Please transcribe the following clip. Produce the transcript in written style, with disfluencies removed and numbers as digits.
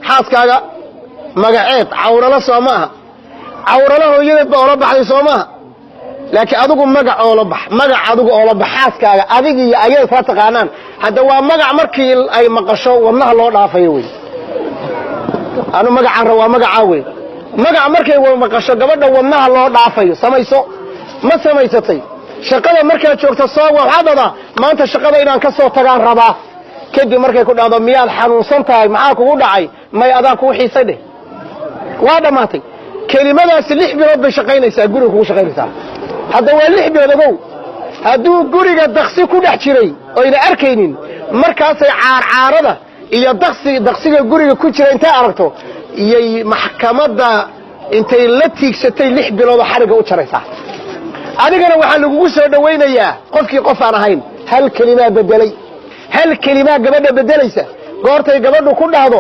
xaaskaaga magaceed cawrala Soomaha cawrala hooyadeed baa la baxday Soomaha laakiin adigu magac oo la bax magac adigu oo la bax xaaskaaga adiga iyo ayay ka taqaanaan hada waa magac markii ay maqasho wadnaha loo dhaafayo way anu magacan rawaa magaca way magac markay maqasho gabadha wadnaha loo dhaafayo samayso ma samaysatay shaqada markaa joogto soo waxaadada maanta shaqada inaan ka soo tagaan rabaa kadib markay ku dhacdo miyaad xanuunsan tahay maxaa kugu dhacay may adaa ku xiisay dheh waa dhamaatay kelimadaas 6 bilood bay shaqaynaysaa guriga kugu shaqaynaysaa hada waa 6 bilood ogow haduu guriga daqsi ku dhex jiray oo ina arkaynin markaasay caarcaarada iyo daqsiga guriga ku jira inta aragto iyo maxkamadda intay la tiigsatay 6 bilood xariga u jaraysaa adigana waxa lagu soo dhaweynayaa qofkii qof aan ahayn hal kelima bedelay hal kelima gabadha bedelaysa goortay gabadhu ku dhahdo